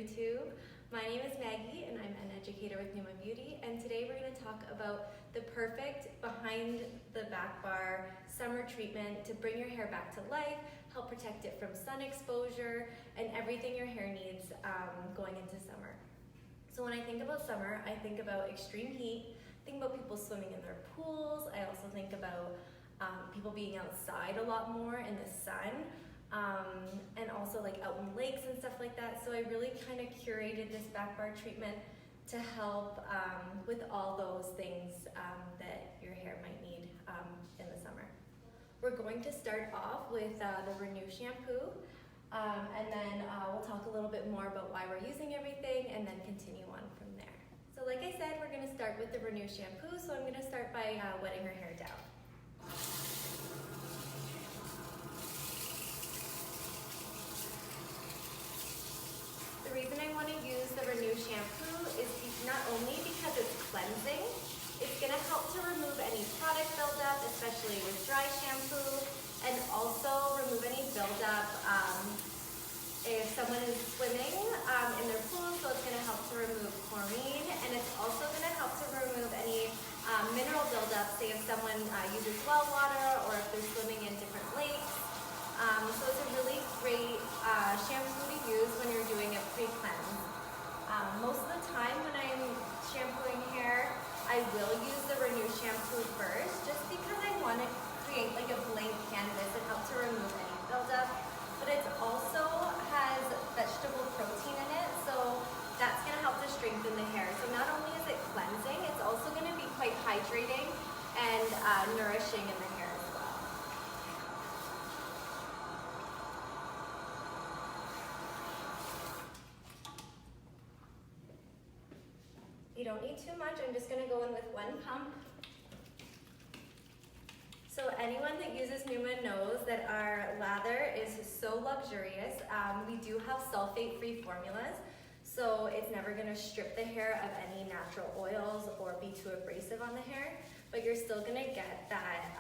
neuTUBE. My name is Maggie and I'm an educator with Numa Beauty, and today we're going to talk about the perfect behind the back bar summer treatment to bring your hair back to life, help protect it from sun exposure, and everything your hair needs going into summer. So when I think about summer, I think about extreme heat, I think about people swimming in their pools, I also think about people being outside a lot more in the sun. And also like out in lakes and stuff like that. So I really kind of curated this back bar treatment to help with all those things that your hair might need in the summer. We're going to start off with the Renew shampoo, and then we'll talk a little bit more about why we're using everything and then continue on from there. So like I said, we're going to start with the Renew shampoo. So I'm going to start by wetting her hair down. The reason I want to use the Renew shampoo is not only because it's cleansing, it's going to help to remove any product buildup, especially with dry shampoo, and also remove any buildup if someone is swimming in their pool, so it's going to help to remove chlorine, and it's also going to help to remove any mineral buildup, say if someone uses well water or if they're swimming in different lakes. So it's a really great shampoo to use when you're doing a pre-cleanse. Most of the time when I'm shampooing hair, I will use the Renew shampoo first, just because I want to create like a blank canvas and help to remove any buildup. But it also has vegetable protein in it, so that's going to help to strengthen the hair. So not only is it cleansing, it's also going to be quite hydrating and nourishing in the hair as well. You don't need too much. I'm just going to go in with one pump. So anyone that uses Numa knows that our lather is so luxurious. We do have sulfate-free formulas, so it's never going to strip the hair of any natural oils or be too abrasive on the hair, but you're still going to get that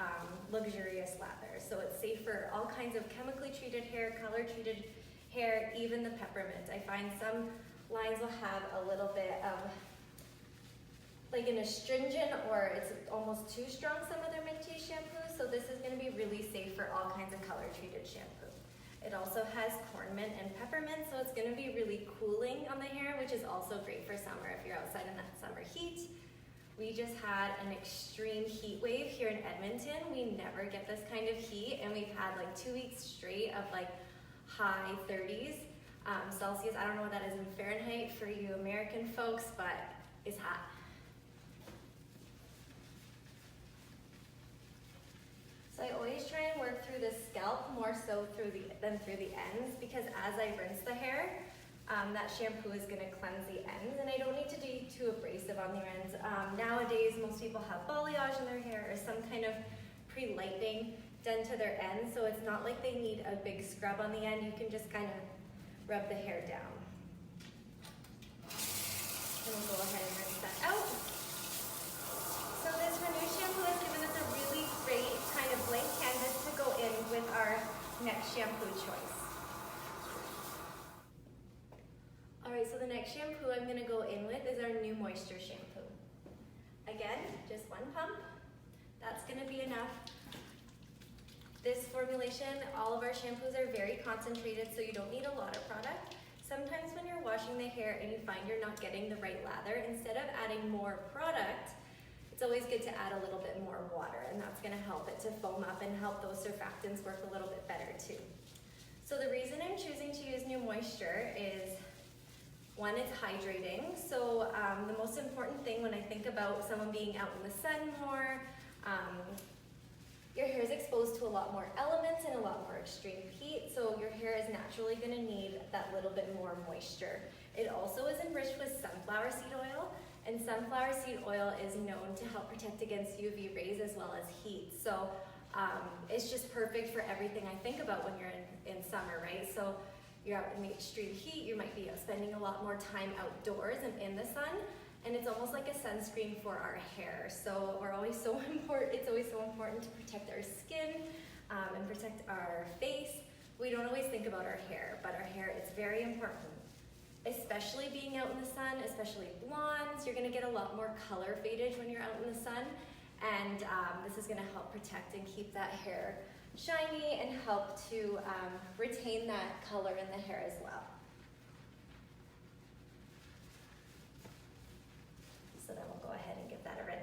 luxurious lather. So it's safe for all kinds of chemically treated hair, color treated hair, even the peppermint. I find some lines will have a little bit of like an astringent, or it's almost too strong, some of their Maggies shampoos, so this is going to be really safe for all kinds of color treated shampoo. It also has cornmeal and peppermint, so it's going to be really cooling on the hair, which is also great for summer if you're outside in that summer heat. We just had an extreme heat wave here in Edmonton. We never get this kind of heat, and we've had like 2 weeks straight of like high 30s Celsius. I don't know what that is in Fahrenheit for you American folks, but it's hot. So I always try and work through the scalp more so than through the ends, because as I rinse the hair, that shampoo is going to cleanse the ends, and I don't need to be too abrasive on the ends. Nowadays, most people have balayage in their hair or some kind of pre-lightening done to their ends, so it's not like they need a big scrub on the end. You can just kind of rub the hair down. And we'll go ahead and rinse that out. So this Renew shampoo has given us a really great kind of blank canvas to go in with our next shampoo choice. Alright, so the next shampoo I'm going to go in with is our New Moisture shampoo. Again, just one pump. That's going to be enough. This formulation, all of our shampoos are very concentrated, so you don't need a lot of product. Sometimes when you're washing the hair and you find you're not getting the right lather, instead of adding more product, it's always good to add a little bit more water, and that's going to help it to foam up and help those surfactants work a little bit better too. So the reason I'm choosing to use New Moisture is, one, it's hydrating. So the most important thing when I think about someone being out in the sun more, your hair is exposed to a lot more elements and a lot more extreme heat, so your hair is naturally going to need that little bit more moisture. It also is enriched with sunflower seed oil, and sunflower seed oil is known to help protect against UV rays as well as heat. So it's just perfect for everything I think about when you're in summer, right? So you're out in the extreme heat, you might be spending a lot more time outdoors and in the sun, and it's almost like a sunscreen for our hair. So it's always so important to protect our skin and protect our face. We don't always think about our hair, but our hair is very important. especially being out in the sun, especially blondes, you're gonna get a lot more color fadage when you're out in the sun. And this is gonna help protect and keep that hair shiny and help to retain that color in the hair as well. So then we'll go ahead and give that a rinse.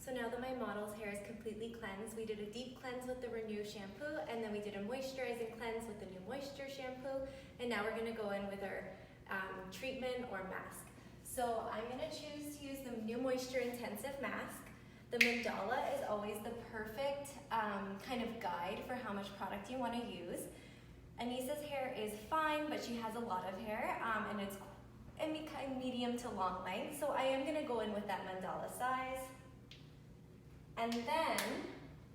So now that my model's hair is completely cleansed, we did a deep cleanse with the Renew shampoo, and then we did a moisturizing cleanse with the new Moisture shampoo, and now we're gonna go in with our treatment or mask. So I'm gonna choose to use the new Moisture Intensive Mask. The mandala is always the perfect kind of guide for how much product you wanna use. Anissa's hair is fine, but she has a lot of hair, and it's medium to long length, so I am gonna go in with that mandala size. And then,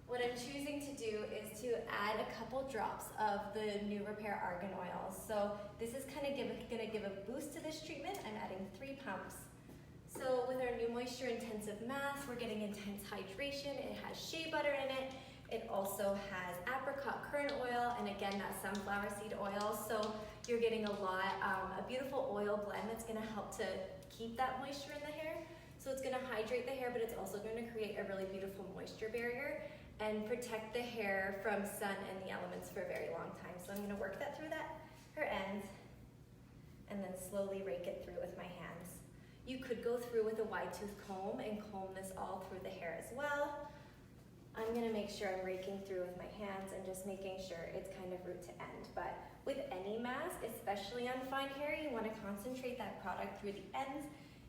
what I'm choosing to do is to add a couple drops of the new Repair Argan Oil. So this is kind of gonna give a boost to this treatment. I'm adding 3 pumps. So with our new Moisture Intensive Mask, we're getting intense hydration. It has shea butter in it. It also has apricot currant oil, and again, that sunflower seed oil. So you're getting a lot, a beautiful oil blend that's gonna help to keep that moisture in the hair. So it's gonna hydrate the hair, but it's also gonna create a really beautiful moisture barrier and protect the hair from sun and the elements for a very long time. So I'm gonna work that through her ends, and then slowly rake it through with my hands. You could go through with a wide tooth comb and comb this all through the hair as well. I'm gonna make sure I'm raking through with my hands and just making sure it's kind of root to end. But with any mask, especially on fine hair, you wanna concentrate that product through the ends.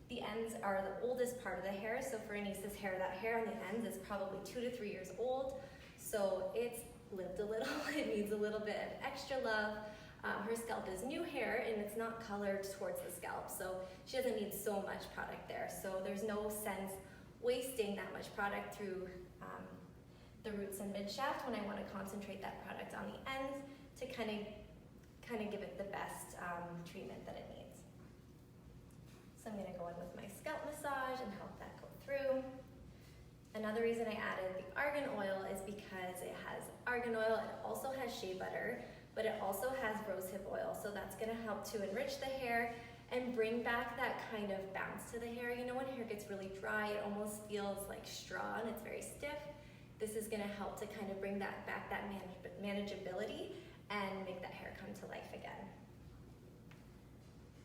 The ends are the oldest part of the hair, so for Anissa's hair, that hair on the ends is probably 2 to 3 years old, so it's lived a little. It needs a little bit of extra love. Her scalp is new hair, and it's not colored towards the scalp, so she doesn't need so much product there. So there's no sense wasting that much product through the roots and mid-shaft when I want to concentrate that product on the ends to kind of give it the best treatment that it needs. So I'm gonna go in with my scalp massage and help that go through. Another reason I added the argan oil is because it has argan oil, it also has shea butter, but it also has rosehip oil. So that's gonna help to enrich the hair and bring back that kind of bounce to the hair. You know, when hair gets really dry, it almost feels like straw and it's very stiff. This is gonna help to kind of bring that back, that manageability, and make that hair come to life again.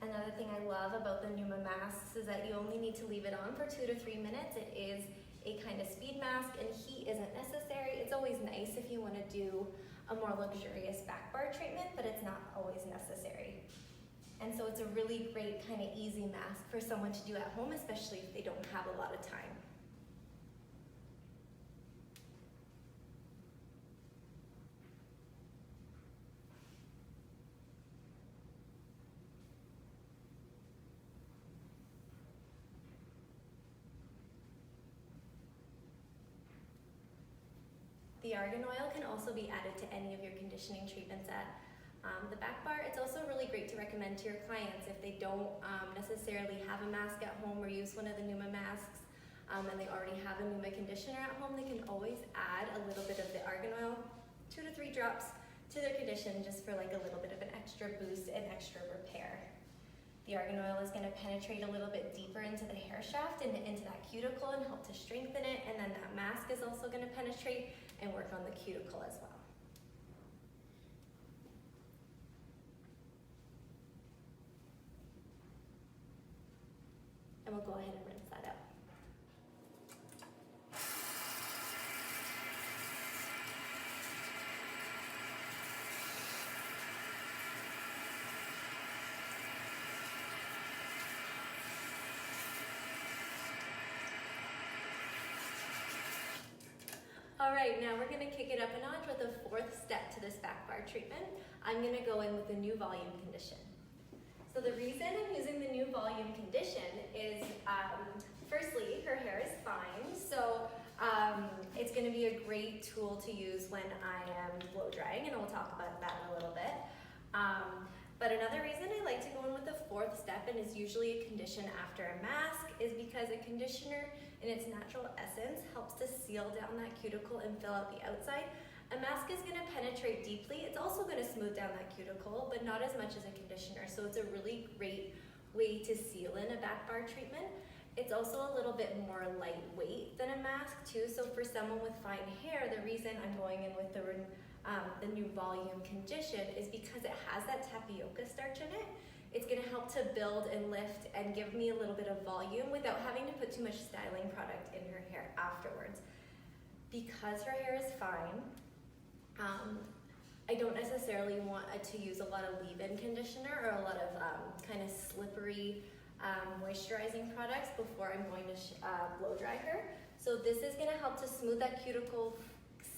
Another thing I love about the Numa masks is that you only need to leave it on for 2 to 3 minutes. It is a kind of speed mask, and heat isn't necessary. It's always nice if you want to do a more luxurious back bar treatment, but it's not always necessary. And so it's a really great kind of easy mask for someone to do at home, especially if they don't have a lot of time. The argan oil can also be added to any of your conditioning treatments at the back bar. It's also really great to recommend to your clients if they don't necessarily have a mask at home or use one of the Numa masks and they already have a Numa conditioner at home. They can always add a little bit of the argan oil, 2 to 3 drops to their condition, just for like a little bit of an extra boost and extra repair. The argan oil is going to penetrate a little bit deeper into the hair shaft and into that cuticle and help to strengthen it, and then that mask is also going to penetrate and work on the cuticle as well. And we'll go ahead and rinse that out. All right, now we're gonna kick it up a notch with a 4th step to this back bar treatment. I'm gonna go in with the new volume condition. So the reason I'm using the new volume condition is, firstly, her hair is fine, so it's gonna be a great tool to use when I am blow drying, and we'll talk about that in a little bit. But another reason I like to go in with the fourth step, and is usually a condition after a mask, is because a conditioner in its natural essence helps to seal down that cuticle and fill out the outside. A mask is going to penetrate deeply. It's also going to smooth down that cuticle, but not as much as a conditioner. So it's a really great way to seal in a back bar treatment. It's also a little bit more lightweight than a mask too. So for someone with fine hair, the reason I'm going in with the new volume condition is because it has that tapioca starch in it. It's going to help to build and lift and give me a little bit of volume without having to put too much styling product in her hair afterwards. Because her hair is fine, I don't necessarily want to use a lot of leave-in conditioner or a lot of kind of slippery moisturizing products before I'm going to blow dry her. So this is going to help to smooth that cuticle,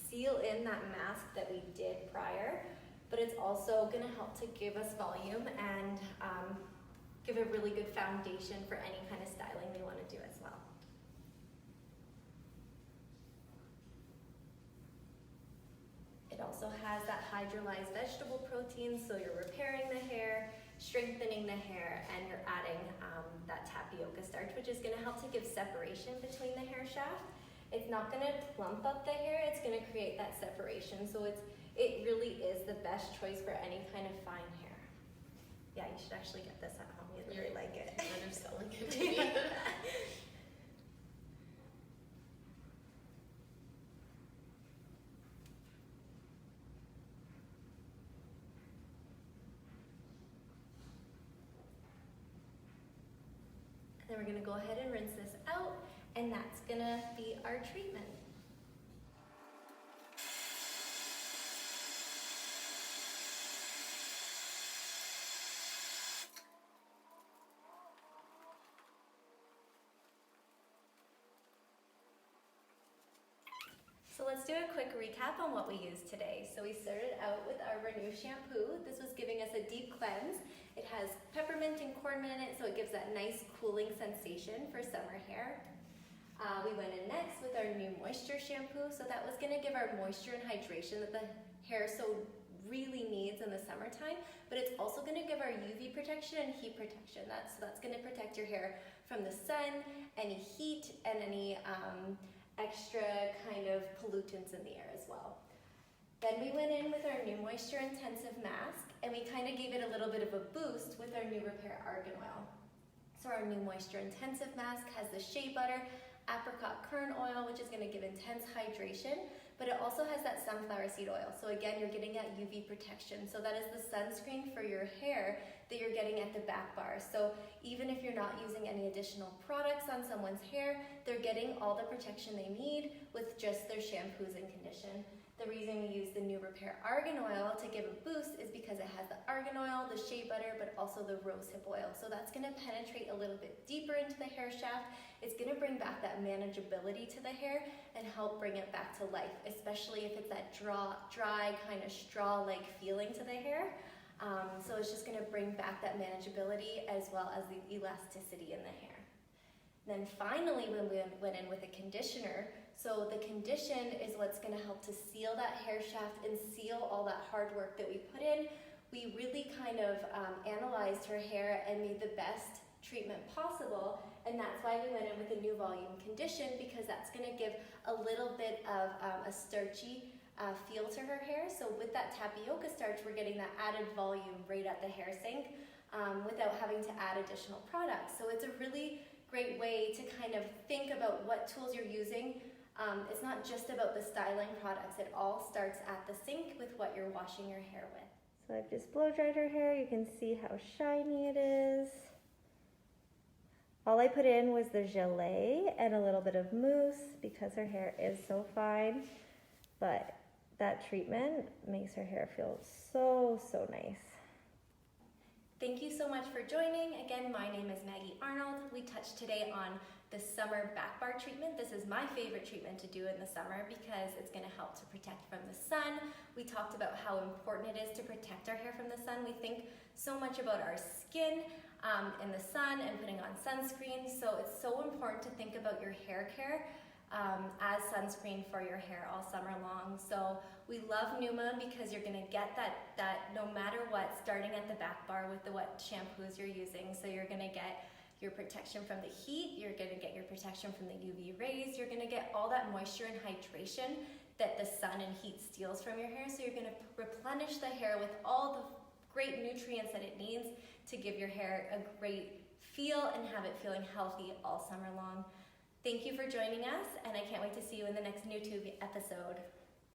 seal in that mask that we did prior, but it's also going to help to give us volume and give a really good foundation for any kind of styling they want to do as well. It also has that hydrolyzed vegetable protein, so you're repairing the hair, strengthening the hair, and you're adding that tapioca starch, which is going to help to give separation between the hair shaft. It's not going to plump up the hair, it's going to create that separation. So it really is the best choice for any kind of fine hair. Yeah, you should actually get this at home. You'd really like it. Kind of selling it to me. And then we're going to go ahead and rinse this out, and that's going to be our treatment. So let's do a quick recap on what we used today. So we started out with our Renew shampoo. This was giving us a deep cleanse. It has peppermint and cornmeal in it, so it gives that nice cooling sensation for summer hair. We went in next with our new moisture shampoo. So that was gonna give our moisture and hydration that the hair so really needs in the summertime, but it's also gonna give our UV protection and heat protection. That's gonna protect your hair from the sun, any heat, and any extra kind of pollutants in the air as well. Then we went in with our new moisture intensive mask, and we kind of gave it a little bit of a boost with our new Repair Argan Oil. So our new moisture intensive mask has the shea butter, apricot kern oil, which is going to give intense hydration, but it also has that sunflower seed oil. So again, you're getting that UV protection. So that is the sunscreen for your hair that you're getting at the back bar. So even if you're not using any additional products on someone's hair, they're getting all the protection they need with just their shampoos and condition. The reason we use the new Repair Argan Oil to give a boost is because it has the argan oil, the shea butter, but also the rosehip oil. So that's going to penetrate a little bit deeper into the hair shaft. It's going to bring back that manageability to the hair and help bring it back to life, especially if it's that dry kind of straw-like feeling to the hair. So it's just going to bring back that manageability as well as the elasticity in the hair. Then finally, when we went in with a conditioner, so the condition is what's going to help to seal that hair shaft and seal all that hard work that we put in. We really kind of analyzed her hair and made the best treatment possible, and that's why we went in with a new volume condition, because that's going to give a little bit of a starchy feel to her hair. So with that tapioca starch, we're getting that added volume right at the hair sink without having to add additional products. So it's a really great way to kind of think about what tools you're using. It's not just about the styling products. It all starts at the sink with what you're washing your hair with. So I've just blow dried her hair. You can see how shiny it is. All I put in was the gelée and a little bit of mousse because her hair is so fine. But that treatment makes her hair feel so, so nice. Thank you so much for joining. Again, my name is Maggie Arnold. We touched today on the summer back bar treatment. This is my favorite treatment to do in the summer because it's going to help to protect from the sun. We talked about how important it is to protect our hair from the sun. We think so much about our skin in the sun and putting on sunscreen. So it's so important to think about your hair care as sunscreen for your hair all summer long. So we love Numa because you're gonna get that no matter what, starting at the back bar with what shampoos you're using. So you're gonna get your protection from the heat, you're gonna get your protection from the UV rays, you're gonna get all that moisture and hydration that the sun and heat steals from your hair. So you're gonna replenish the hair with all the great nutrients that it needs to give your hair a great feel and have it feeling healthy all summer long. Thank you for joining us, and I can't wait to see you in the next neuTUBE episode.